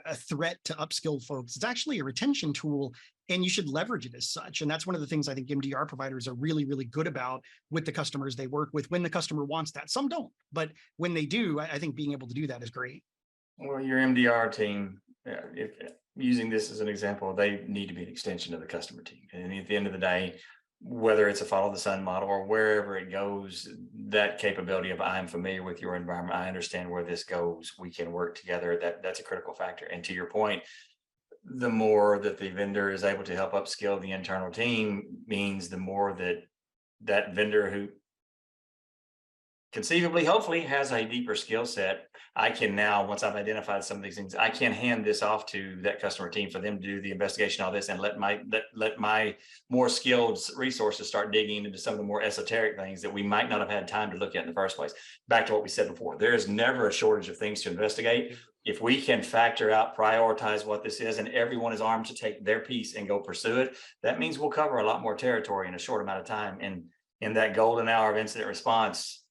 a threat to upskill folks. It's actually a retention tool, and you should leverage it as such. And that's one of the things I think MDR providers are really, really good about with the customers they work with, when the customer wants that. Some don't, but when they do, I think being able to do that is great. Well, your MDR team, if using this as an example, they need to be an extension of the customer team. And at the end of the day, whether it's a follow the sun model or wherever it goes, that capability of, I'm familiar with your environment, I understand where this goes, we can work together, that's a critical factor. And to your point, the more that the vendor is able to help upskill the internal team means the more that vendor, who conceivably, hopefully, has a deeper skill set, I can now, once I've identified some of these things, I can hand this off to that customer team for them to do the investigation, all this, and let my more skilled resources start digging into some of the more esoteric things that we might not have had time to look at in the first place. Back to what we said before, there is never a shortage of things to investigate. If we can factor out, prioritize what this is, and everyone is armed to take their piece and go pursue it, that means we'll cover a lot more territory in a short amount of time. And in that golden hour of incident response,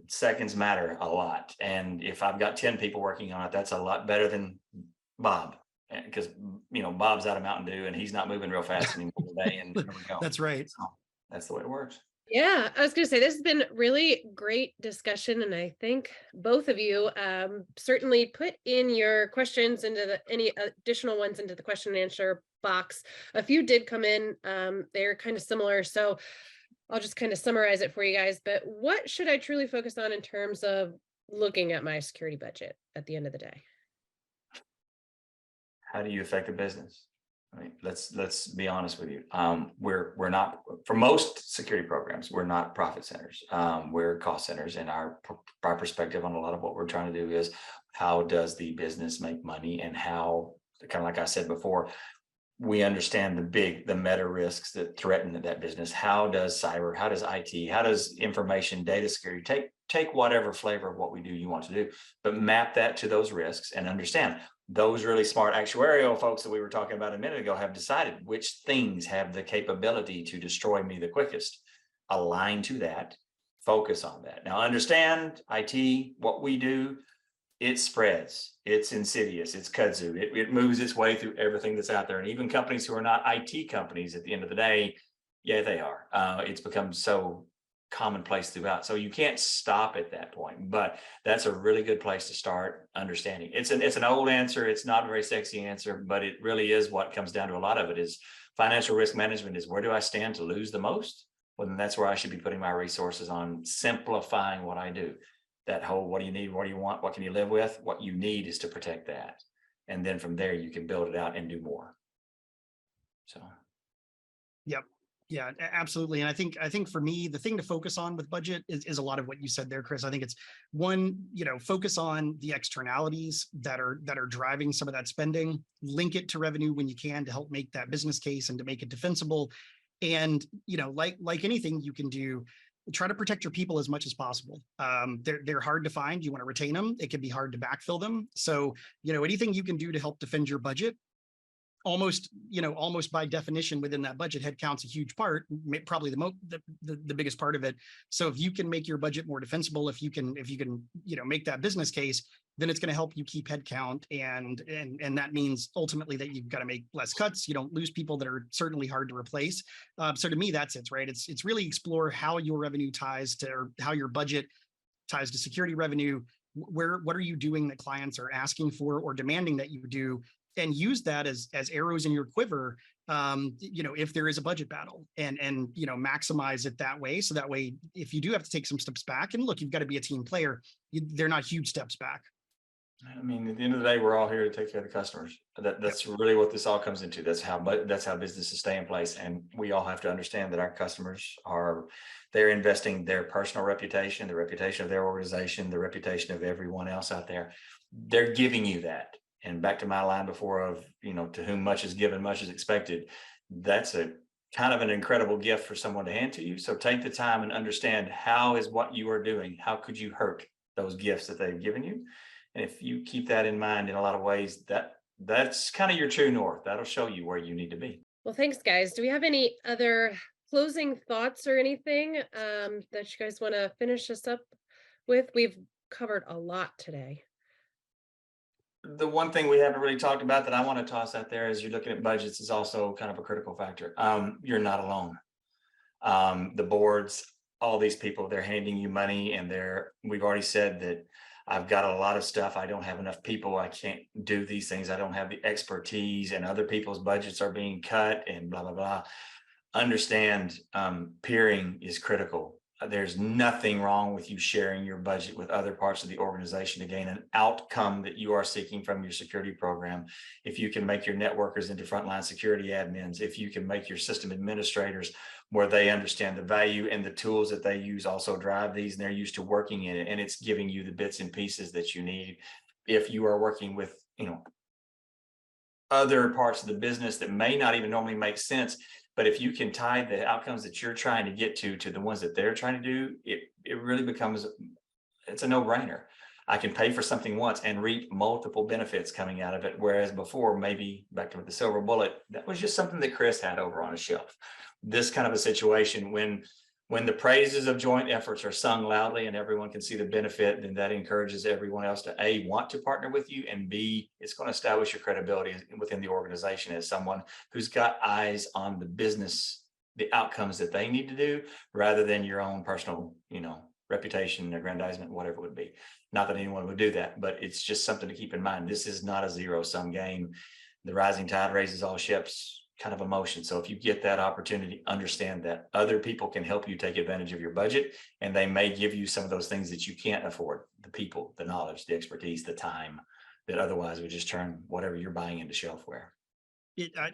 seconds matter a lot. And if I've got 10 people working on it, that's a lot better than Bob, because Bob's out of Mountain Dew and he's not moving real fast anymore today. And there we go. That's right. So that's the way it works. Yeah, I was going to say, this has been really great discussion, and I think both of you certainly put in your questions into any additional ones into the question and answer box. A few did come in, they're kind of similar, so I'll just kind of summarize it for you guys. But what should I truly focus on in terms of looking at my security budget at the end of the day? How do you affect the business? I mean, let's be honest with you. We're not, for most security programs, we're not profit centers. We're cost centers, and our perspective on a lot of what we're trying to do is, how does the business make money, and how, kind of like I said before, we understand the meta risks that threaten that business. How does cyber, how does IT, how does information data security, take whatever flavor of what we do you want to do, but map that to those risks and understand those really smart actuarial folks that we were talking about a minute ago have decided which things have the capability to destroy me the quickest. Align to that, focus on that. Now understand IT, what we do, it spreads, it's insidious, it's kudzu, it moves its way through everything that's out there. And even companies who are not IT companies at the end of the day, yeah, they are. It's become so commonplace throughout. So you can't stop at that point, but that's a really good place to start understanding. It's an old answer. It's not a very sexy answer, but it really is what comes down to a lot of it is financial risk management is where do I stand to lose the most? Well, then that's where I should be putting my resources on simplifying what I do. That whole, what do you need? What do you want? What can you live with? What you need is to protect that. And then from there, you can build it out and do more. So. Yep. Yeah, absolutely. And I think for me, the thing to focus on with budget is a lot of what you said there, Chris. I think it's one, focus on the externalities that are driving some of that spending, link it to revenue when you can to help make that business case and to make it defensible. And, like anything you can do, try to protect your people as much as possible. They're hard to find. You want to retain them. It can be hard to backfill them. So, anything you can do to help defend your budget, almost by definition within that budget, headcount's a huge part, probably the biggest part of it. So if you can make your budget more defensible, if you can, make that business case, then it's going to help you keep headcount. And that means ultimately that you've got to make less cuts. You don't lose people that are certainly hard to replace. So to me, that's it, right? It's really explore how your revenue ties to, or how your budget ties to security revenue. What are you doing that clients are asking for or demanding that you do? And use that as arrows in your quiver, if there is a budget battle, and maximize it that way. So that way, if you do have to take some steps back, and look, you've got to be a team player, they're not huge steps back. I mean, at the end of the day, we're all here to take care of the customers. That's really what this all comes into. That's how businesses stay in place. And we all have to understand that our customers they're investing their personal reputation, the reputation of their organization, the reputation of everyone else out there. They're giving you that. And back to my line before of, to whom much is given, much is expected. That's a kind of an incredible gift for someone to hand to you. So take the time and understand how is what you are doing. How could you hurt those gifts that they've given you? And if you keep that in mind in a lot of ways, that's kind of your true north. That'll show you where you need to be. Well, thanks, guys. Do we have any other closing thoughts or anything that you guys want to finish us up with? We've covered a lot today. The one thing we haven't really talked about that I want to toss out there as you're looking at budgets is also kind of a critical factor. You're not alone. The boards, all these people, they're handing you money, and we've already said that I've got a lot of stuff. I don't have enough people. I can't do these things. I don't have the expertise, and other people's budgets are being cut and blah, blah, blah. Understand peering is critical. There's nothing wrong with you sharing your budget with other parts of the organization to gain an outcome that you are seeking from your security program. If you can make your networkers into frontline security admins, if you can make your system administrators where they understand the value and the tools that they use also drive these, and they're used to working in it, and it's giving you the bits and pieces that you need. If you are working with, other parts of the business that may not even normally make sense, but if you can tie the outcomes that you're trying to get to the ones that they're trying to do, it really becomes, it's a no-brainer. I can pay for something once and reap multiple benefits coming out of it. Whereas before, maybe back to the silver bullet, that was just something that Chris had over on his shelf. This kind of a situation, when the praises of joint efforts are sung loudly and everyone can see the benefit, then that encourages everyone else to A, want to partner with you, and B, it's going to establish your credibility within the organization as someone who's got eyes on the business, the outcomes that they need to do, rather than your own personal, reputation, aggrandizement, whatever it would be. Not that anyone would do that, but it's just something to keep in mind. This is not a zero-sum game. The rising tide raises all ships kind of emotion. So if you get that opportunity, understand that other people can help you take advantage of your budget, and they may give you some of those things that you can't afford: the people, the knowledge, the expertise, the time, that otherwise would just turn whatever you're buying into shelfware.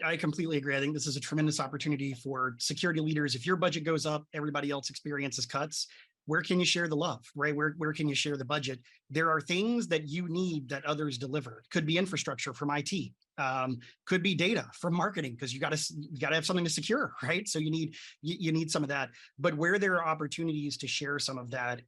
I completely agree. I think this is a tremendous opportunity for security leaders. If your budget goes up, everybody else experiences cuts. Where can you share the love, right? Where can you share the budget? There are things that you need that others deliver. It could be infrastructure from IT. Could be data from marketing, because you got to have something to secure, right? So you need some of that. But where there are opportunities to share some of that,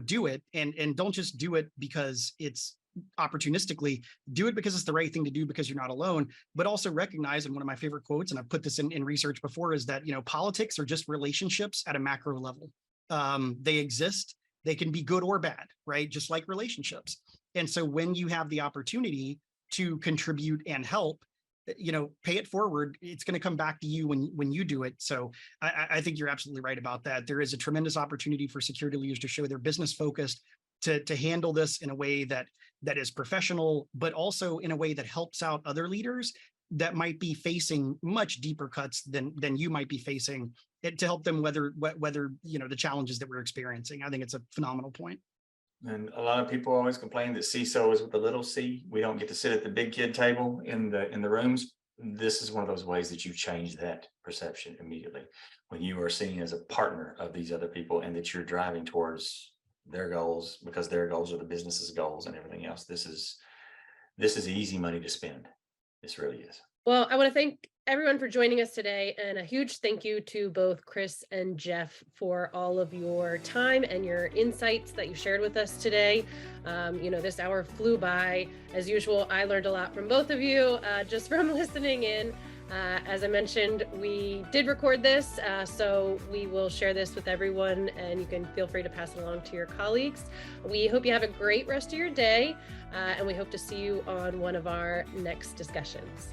do it, and don't just do it because it's opportunistically. Do it because it's the right thing to do, because you're not alone, but also recognize, and one of my favorite quotes, and I've put this in research before, is that, politics are just relationships at a macro level. They exist. They can be good or bad, right? Just like relationships. And so when you have the opportunity to contribute and help, pay it forward. It's going to come back to you when you do it. So I think you're absolutely right about that. There is a tremendous opportunity for security leaders to show they're business focused, to handle this in a way that is professional, but also in a way that helps out other leaders that might be facing much deeper cuts than you might be facing, to help them weather the challenges that we're experiencing. I think it's a phenomenal point. And a lot of people always complain that CISO is with the little c. We don't get to sit at the big kid table in the rooms. This is one of those ways that you change that perception immediately, when you are seen as a partner of these other people, and that you're driving towards their goals, because their goals are the business's goals and everything else. This is easy money to spend. This really is. Well, I want to thank everyone for joining us today, and a huge thank you to both Chris and Jeff for all of your time and your insights that you shared with us today. This hour flew by. As usual, I learned a lot from both of you just from listening in. As I mentioned, we did record this, so we will share this with everyone, and you can feel free to pass it along to your colleagues. We hope you have a great rest of your day, and we hope to see you on one of our next discussions.